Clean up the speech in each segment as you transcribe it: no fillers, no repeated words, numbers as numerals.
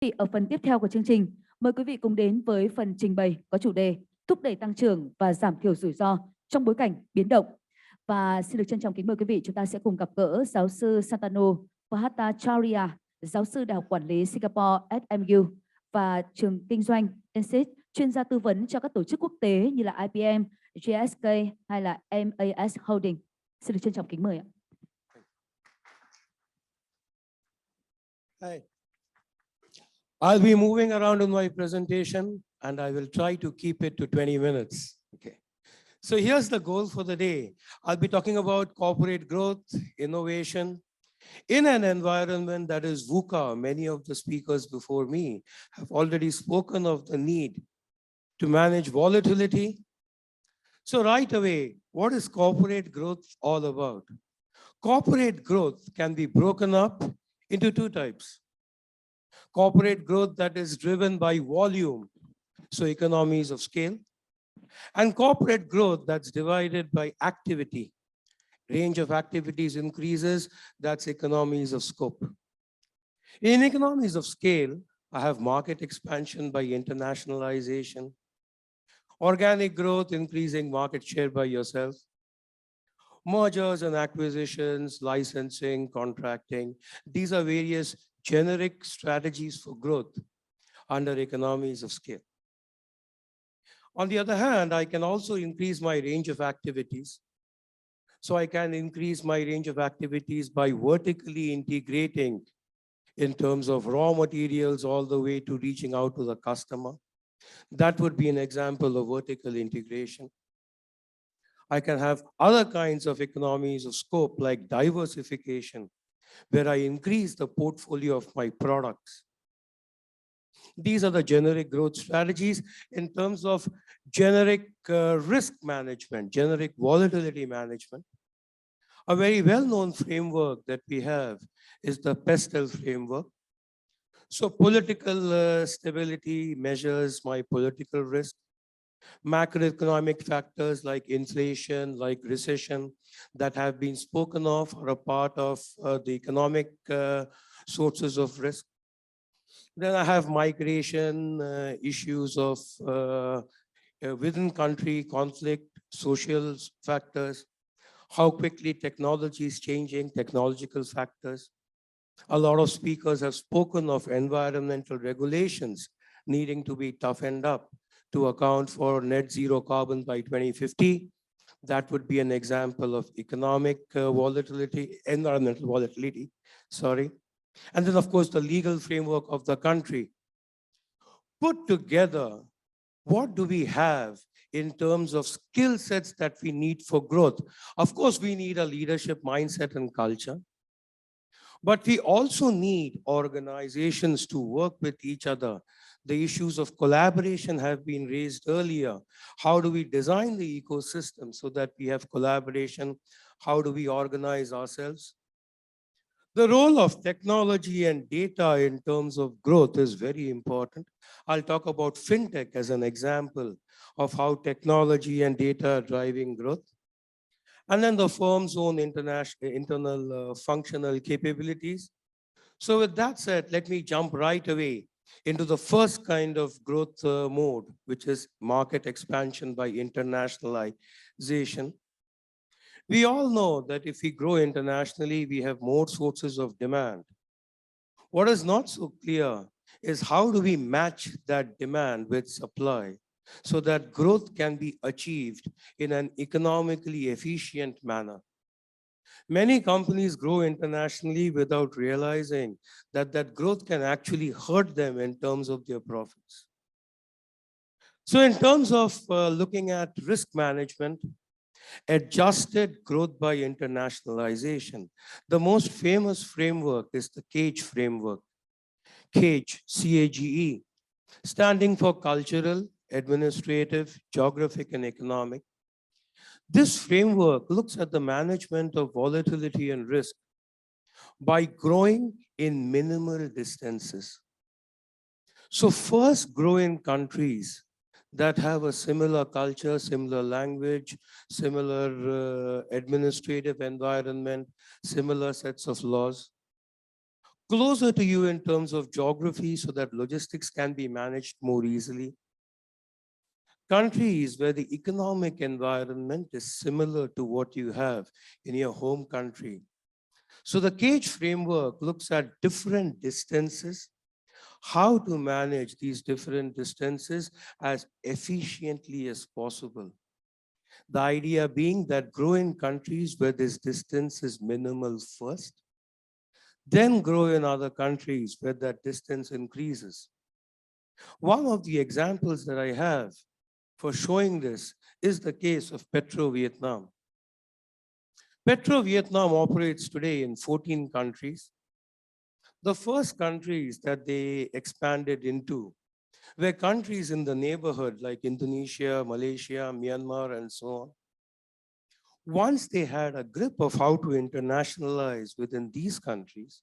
Ở phần tiếp theo của chương trình, mời quý vị cùng đến với phần trình bày có chủ đề thúc đẩy tăng trưởng và giảm thiểu rủi ro trong bối cảnh biến động. Và xin được trân trọng kính mời quý vị, chúng ta sẽ cùng gặp gỡ giáo sư Shantanu Bhattacharya, giáo sư Đại học Quản lý Singapore SMU và trường kinh doanh INSEAD, chuyên gia tư vấn cho các tổ chức quốc tế như là IBM, GSK hay là MAS Holding. Xin được trân trọng kính mời ạ. Hi. I'll be moving around in my presentation and I will try to keep it to 20 minutes. Okay. So here's the goal for the day. I'll be talking about corporate growth, innovation, in an environment that is VUCA. Many of the speakers before me have already spoken of the need to manage volatility. So right away, what is corporate growth all about? Corporate growth can be broken up into two types. Corporate growth that is driven by volume, so economies of scale, and corporate growth that's divided by activity. Range of activities increases, that's economies of scope. In economies of scale, I have market expansion by internationalization, organic growth, increasing market share by yourself, mergers and acquisitions, licensing, contracting. These are various generic strategies for growth under economies of scale. On the other hand, I can also increase my range of activities. So I can increase my range of activities by vertically integrating in terms of raw materials all the way to reaching out to the customer. That would be an example of vertical integration. I can have other kinds of economies of scope like diversification, where I increase the portfolio of my products. These are the generic growth strategies. In terms of generic risk management, generic volatility management, a very well-known framework that we have is the PESTEL framework. So political stability measures my political risk. Macroeconomic factors like inflation, like recession that have been spoken of are a part of the economic sources of risk. Then I have migration issues of within country conflict, social factors, how quickly technology is changing, technological factors. A lot of speakers have spoken of environmental regulations needing to be toughened up to account for net zero carbon by 2050. That would be an example of economic volatility, environmental volatility, sorry. And then, of course, the legal framework of the country. Put together, what do we have in terms of skill sets that we need for growth? Of course, we need a leadership mindset and culture. But we also need organizations to work with each other. The issues of collaboration have been raised earlier. How do we design the ecosystem so that we have collaboration? How do we organize ourselves? The role of technology and data in terms of growth is very important. I'll talk about fintech as an example of how technology and data are driving growth. And then the firm's own internal functional capabilities. So with that said, let me jump right away into the first kind of growth mode, which is market expansion by internationalization. We all know that if we grow internationally, we have more sources of demand. What is not so clear is how do we match that demand with supply so that growth can be achieved in an economically efficient manner. Many companies grow internationally without realizing that that growth can actually hurt them in terms of their profits. So in terms of looking at risk management, adjusted growth by internationalization, the most famous framework is the CAGE framework. CAGE, C-A-G-E, standing for cultural, administrative, geographic, and economic. This framework looks at the management of volatility and risk by growing in minimal distances. So first grow in countries that have a similar culture, similar language, similar administrative environment, similar sets of laws. closer to you in terms of geography so that logistics can be managed more easily. Countries where the economic environment is similar to what you have in your home country. So the CAGE framework looks at different distances, how to manage these different distances as efficiently as possible. The idea being that grow in countries where this distance is minimal first, then grow in other countries where that distance increases. One of the examples that I have for showing this is the case of Petro-Vietnam. Petro-Vietnam operates today in 14 countries. The first countries that they expanded into were countries in the neighborhood like Indonesia, Malaysia, Myanmar, and so on. Once they had a grip of how to internationalize within these countries,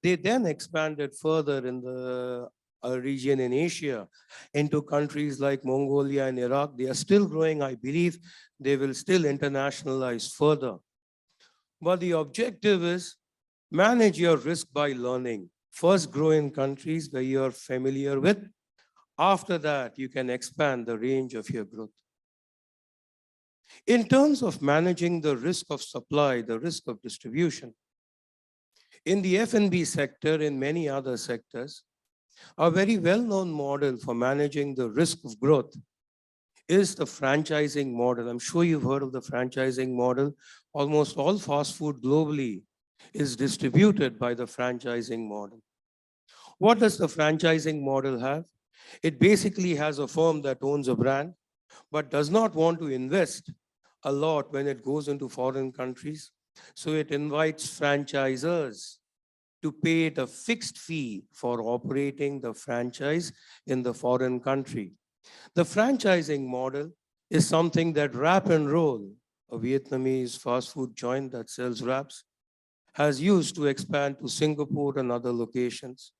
they then expanded further in the region in Asia into countries like Mongolia and Iraq. They are still growing. I believe they will still internationalize further. But the objective is manage your risk by learning. First, grow in countries where you're familiar with. After that, you can expand the range of your growth. In terms of managing the risk of supply, the risk of distribution, in the F&B sector, in many other sectors, a very well-known model for managing the risk of growth is the franchising model. I'm sure you've heard of the franchising model. Almost all fast food globally is distributed by the franchising model. What does the franchising model have? It basically has a firm that owns a brand, but does not want to invest a lot when it goes into foreign countries. So it invites franchisors to pay it a fixed fee for operating the franchise in the foreign country. The franchising model is something that Wrap and Roll, a Vietnamese fast food joint that sells wraps, has used to expand to Singapore and other locations.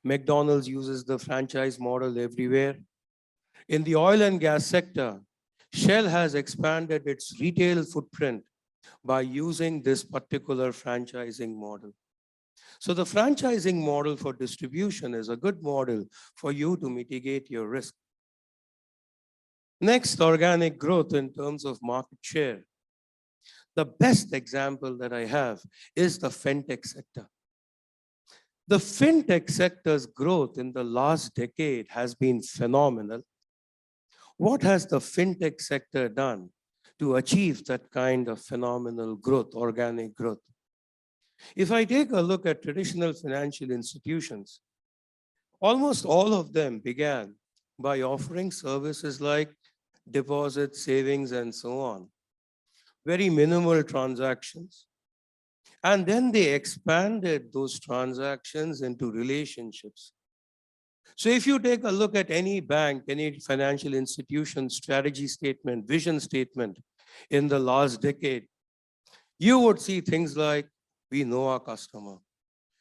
McDonald's uses the franchise model everywhere. In the oil and gas sector, Shell has expanded its retail footprint by using this particular franchising model. So the franchising model for distribution is a good model for you to mitigate your risk. Next, organic growth in terms of market share. The best example that I have is the fintech sector. The fintech sector's growth in the last decade has been phenomenal. What has the fintech sector done to achieve that kind of phenomenal growth, organic growth? If I take a look at traditional financial institutions, almost all of them began by offering services like deposits, savings, and so on. Very minimal transactions. And then they expanded those transactions into relationships. So if you take a look at any bank, any financial institution strategy statement, vision statement in the last decade, you would see things like, we know our customer.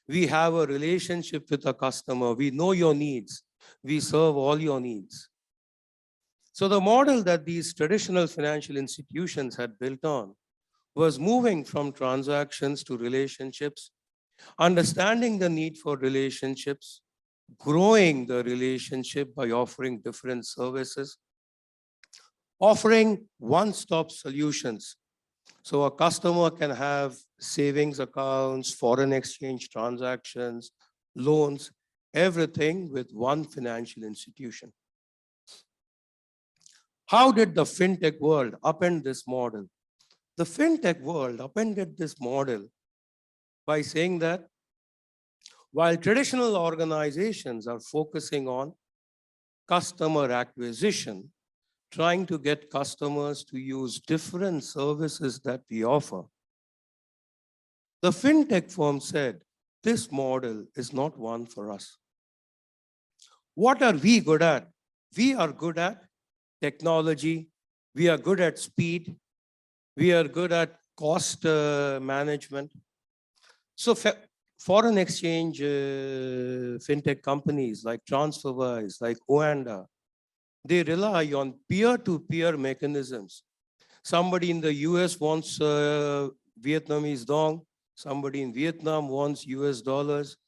We have a relationship with the customer. We know your needs. We serve all your needs. So the model that these traditional financial institutions had built on was moving from transactions to relationships, understanding the need for relationships, growing the relationship by offering different services, offering one-stop solutions. So a customer can have savings accounts, foreign exchange transactions, loans, everything with one financial institution. How did the fintech world upend this model? The fintech world upended this model by saying that while traditional organizations are focusing on customer acquisition, trying to get customers to use different services that we offer, the fintech firm said, this model is not one for us. What are we good at? We are good at technology. We are good at speed. We are good at cost management. So foreign exchange fintech companies like TransferWise, like Oanda, they rely on peer-to-peer mechanisms. Somebody in the US wants Vietnamese dong. Somebody in Vietnam wants US dollars.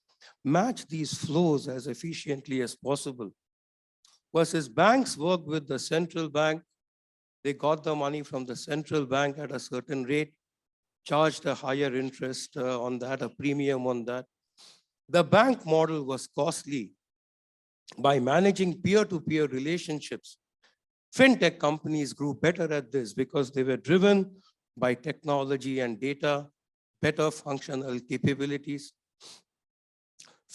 Match these flows as efficiently as possible. Versus banks work with the central bank. They got the money from the central bank at a certain rate, charged a higher interest on that, a premium on that. The bank model was costly. By managing peer-to-peer relationships, fintech companies grew better at this because they were driven by technology and data, better functional capabilities.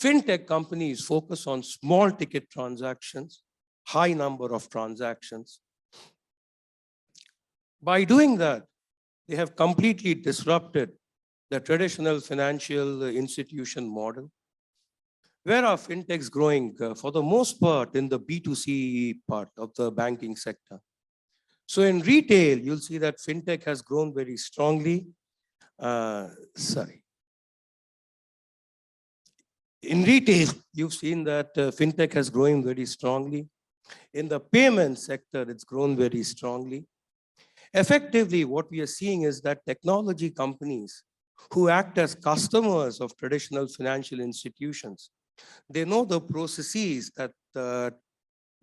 Fintech companies focus on small ticket transactions, high number of transactions. By doing that, they have completely disrupted the traditional financial institution model. Where are fintechs growing? For the most part, in the B2C part of the banking sector. So in retail, you'll see that fintech has grown very strongly. In retail, you've seen that fintech has grown very strongly. In the payment sector, it's grown very strongly. Effectively, what we are seeing is that technology companies who act as customers of traditional financial institutions, they know the processes that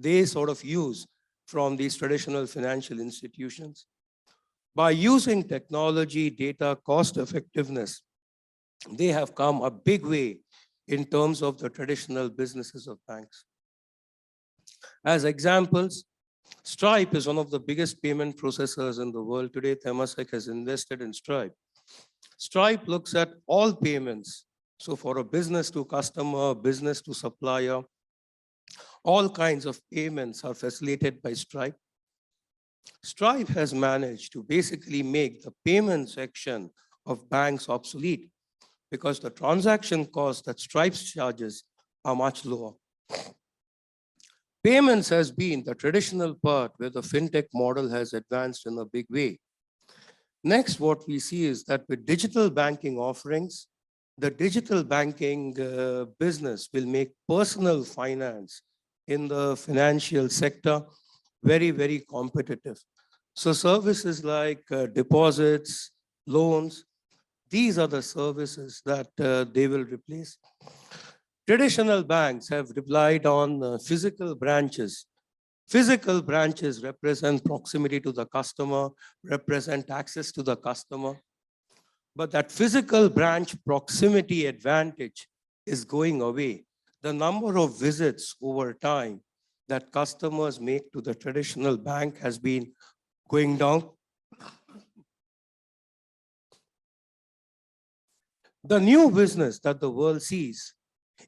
they sort of use from these traditional financial institutions. By using technology, data, cost effectiveness, they have come a big way in terms of the traditional businesses of banks. As examples, Stripe is one of the biggest payment processors in the world today. Temasek has invested in Stripe. Stripe looks at all payments. So for a business to customer, business to supplier, all kinds of payments are facilitated by Stripe. Stripe has managed to basically make the payment section of banks obsolete because the transaction costs that Stripe charges are much lower. Payments has been the traditional part where the fintech model has advanced in a big way. Next, what we see is that with digital banking offerings, the digital banking business will make personal finance in the financial sector very, very competitive. So services like deposits, loans, these are the services that they will replace. Traditional banks have relied on physical branches. Physical branches represent proximity to the customer, represent access to the customer. But that physical branch proximity advantage is going away. The number of visits over time that customers make to the traditional bank has been going down. The new business that the world sees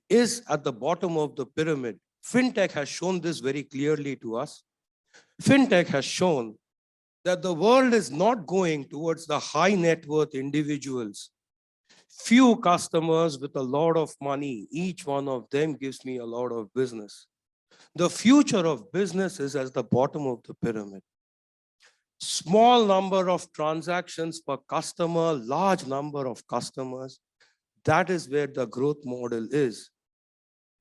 is at the bottom of the pyramid. Fintech has shown this very clearly to us. Fintech has shown that the world is not going towards the high net worth individuals. Few customers with a lot of money, each one of them gives me a lot of business. The future of business is at the bottom of the pyramid. Small number of transactions per customer, large number of customers. That is where the growth model is.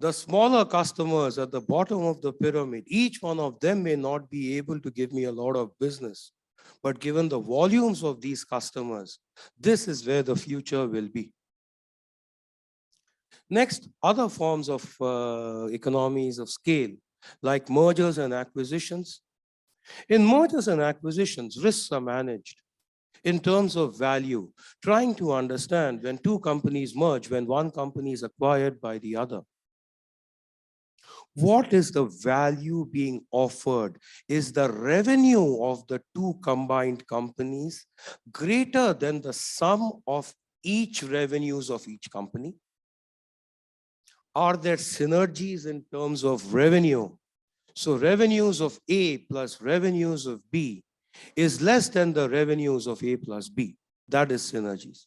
The smaller customers at the bottom of the pyramid, each one of them may not be able to give me a lot of business. But given the volumes of these customers, this is where the future will be. Next, other forms of economies of scale, like mergers and acquisitions. In mergers and acquisitions, risks are managed in terms of value, trying to understand when two companies merge, when one company is acquired by the other. What is the value being offered? Is the revenue of the two combined companies greater than the sum of each revenues of each company? Are there synergies in terms of revenue? So revenues of A plus revenues of B is less than the revenues of A plus B. That is synergies.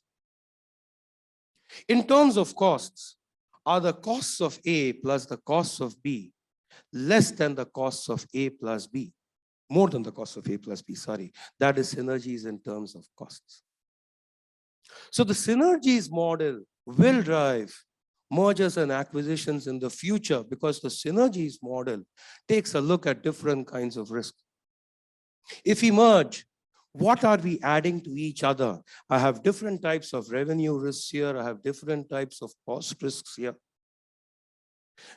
In terms of costs, are the costs of A plus the costs of B less than the costs of A plus B? More than the cost of A plus B, sorry. That is synergies in terms of costs. So the synergies model will drive mergers and acquisitions in the future because the synergies model takes a look at different kinds of risk. If we merge, What are we adding to each other? I have different types of revenue risks here. I have different types of cost risks here.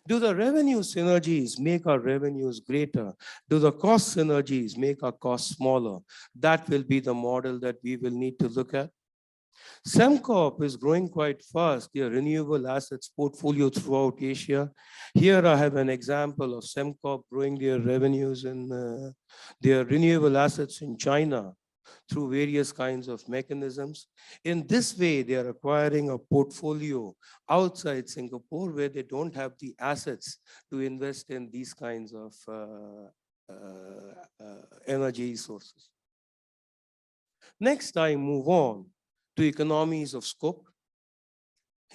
Do the revenue synergies make our revenues greater? Do the cost synergies make our costs smaller? That will be the model that we will need to look at. Semcorp is growing quite fast, their renewable assets portfolio throughout Asia. Here I have an example of Semcorp growing their revenues in their renewable assets in China through various kinds of mechanisms. In this way, they are acquiring a portfolio outside Singapore where they don't have the assets to invest in these kinds of energy sources. Next, I move on to economies of scope.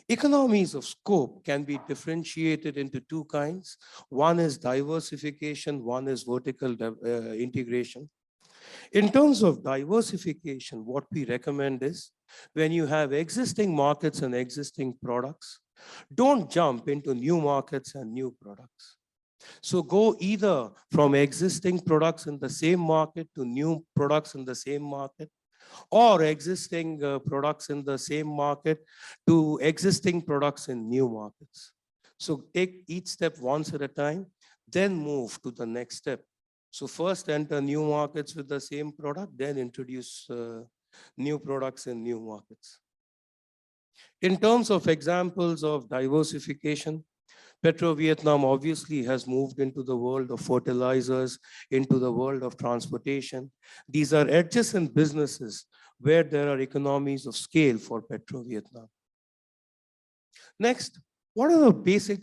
Economies of scope can be differentiated into two kinds. One is diversification, one is vertical integration. In terms of diversification, what we recommend is when you have existing markets and existing products, don't jump into new markets and new products. So go either from existing products in the same market to new products in the same market, or existing products in the same market to existing products in new markets. So take each step once at a time, then move to the next step. So first enter new markets with the same product, then introduce new products in new markets. In terms of examples of diversification, Petro-Vietnam obviously has moved into the world of fertilizers, into the world of transportation. These are adjacent businesses where there are economies of scale for Petro-Vietnam. Next, what are the basic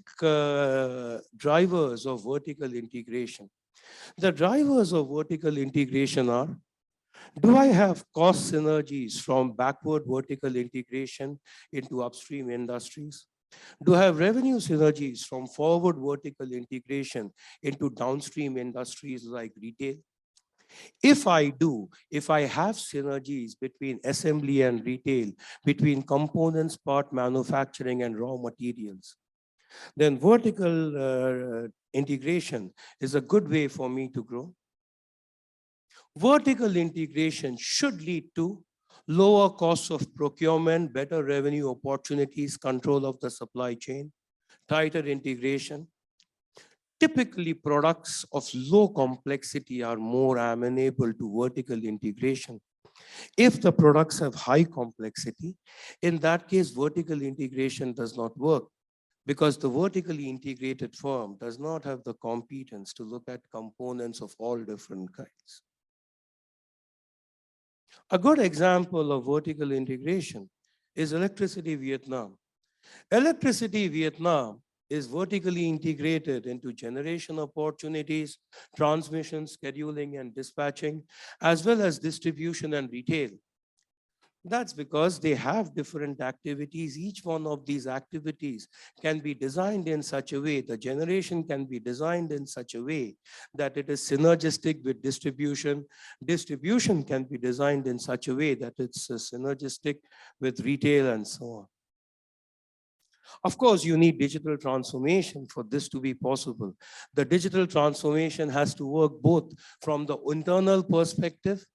drivers of vertical integration? The drivers of vertical integration are, do I have cost synergies from backward vertical integration into upstream industries? Do I have revenue synergies from forward vertical integration into downstream industries like retail? If I do, if I have synergies between assembly and retail, between components, part manufacturing, and raw materials, then vertical integration is a good way for me to grow. Vertical integration should lead to lower costs of procurement, better revenue opportunities, control of the supply chain, tighter integration. Typically, products of low complexity are more amenable to vertical integration. If the products have high complexity, in that case, vertical integration does not work because the vertically integrated firm does not have the competence to look at components of all different kinds. A good example of vertical integration is Electricity Vietnam. Electricity Vietnam is vertically integrated into generation opportunities, transmission, scheduling, and dispatching, as well as distribution and retail. That's because they have different activities. Each one of these activities can be designed in such a way, the generation can be designed in such a way that it is synergistic with distribution. Distribution can be designed in such a way that it's synergistic with retail and so on. Of course, you need digital transformation for this to be possible. The digital transformation has to work both from the internal perspective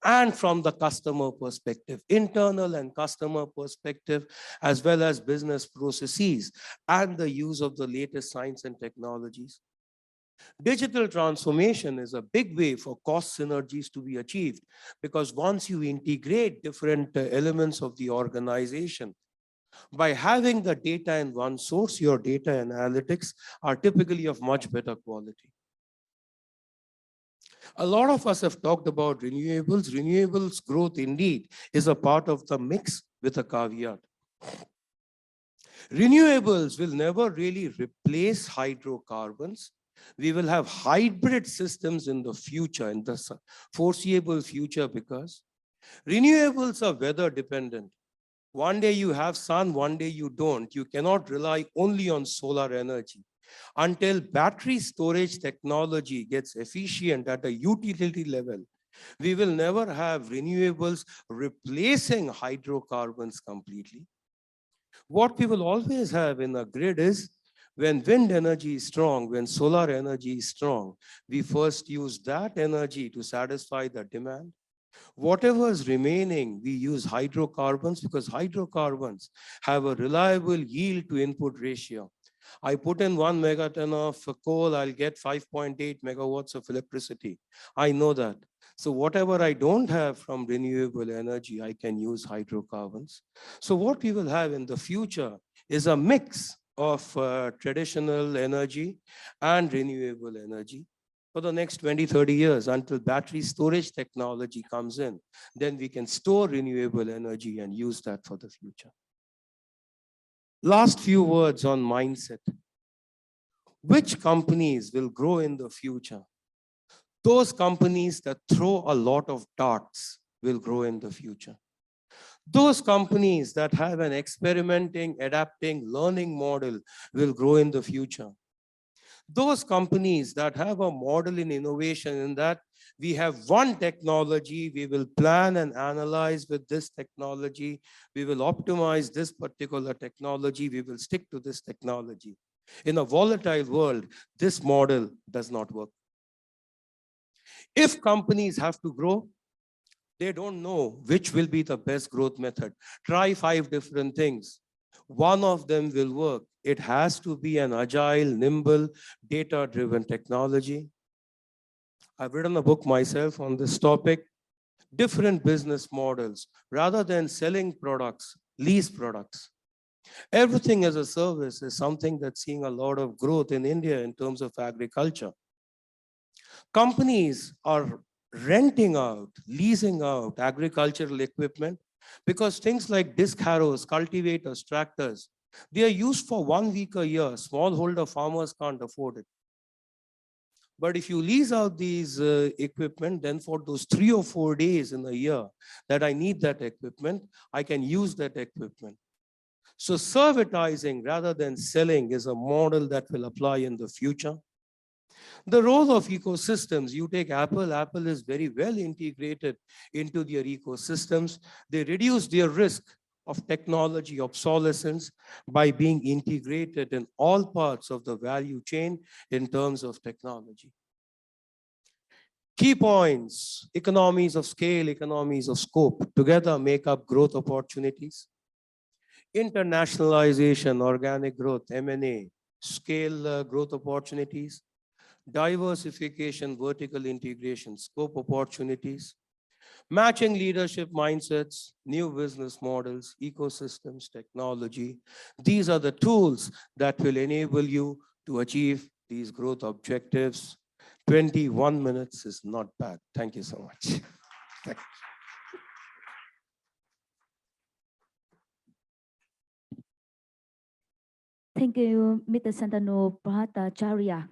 and from the customer perspective, internal and customer perspective, as well as business processes and the use of the latest science and technologies. Digital transformation is a big way for cost synergies to be achieved because once you integrate different elements of the organization, by having the data in one source, your data analytics are typically of much better quality. A lot of us have talked about renewables. Renewables growth indeed is a part of the mix with a caveat. Renewables will never really replace hydrocarbons. We will have hybrid systems in the future, in the foreseeable future, because renewables are weather dependent. One day you have sun, one day you don't. You cannot rely only on solar energy. Until battery storage technology gets efficient at a utility level, we will never have renewables replacing hydrocarbons completely. What we will always have in a grid is when wind energy is strong, when solar energy is strong, we first use that energy to satisfy the demand. Whatever is remaining, we use hydrocarbons because hydrocarbons have a reliable yield to input ratio. I put in 1 megaton of coal, I'll get 5.8 megawatts of electricity. I know that. So whatever I don't have from renewable energy, I can use hydrocarbons. So what we will have in the future is a mix of traditional energy and renewable energy for the next 20, 30 years until battery storage technology comes in. Then we can store renewable energy and use that for the future. Last few words on mindset. Which companies will grow in the future? Those companies that throw a lot of darts will grow in the future. Those companies that have an experimenting, adapting, learning model will grow in the future. Those companies that have a model in innovation in that we have one technology, we will plan and analyze with this technology, we will optimize this particular technology, we will stick to this technology. In a volatile world, this model does not work. If companies have to grow, they don't know which will be the best growth method. Try 5 different things. One of them will work. It has to be an agile, nimble, data-driven technology. I've written a book myself on this topic. Different business models. Rather than selling products, lease products. Everything as a service is something that's seeing a lot of growth in India in terms of agriculture. Companies are renting out, leasing out agricultural equipment because things like disc harrows, cultivators, tractors, they are used for 1 week a year. Smallholder farmers can't afford it. But if you lease out these equipment, then for those 3 or 4 days in a year that I need that equipment, I can use that equipment. So servitizing rather than selling is a model that will apply in the future. The role of ecosystems, you take Apple, Apple is very well integrated into their ecosystems. They reduce their risk of technology obsolescence by being integrated in all parts of the value chain in terms of technology. Key points, economies of scale, economies of scope, together make up growth opportunities. Internationalization, organic growth, M&A, scale growth opportunities. Diversification, vertical integration, scope opportunities, matching leadership mindsets, new business models, ecosystems, technology. These are the tools that will enable you to achieve these growth objectives. 21 minutes is not bad. Thank you so much. Thank you, Mr. Shantanu Bhattacharya.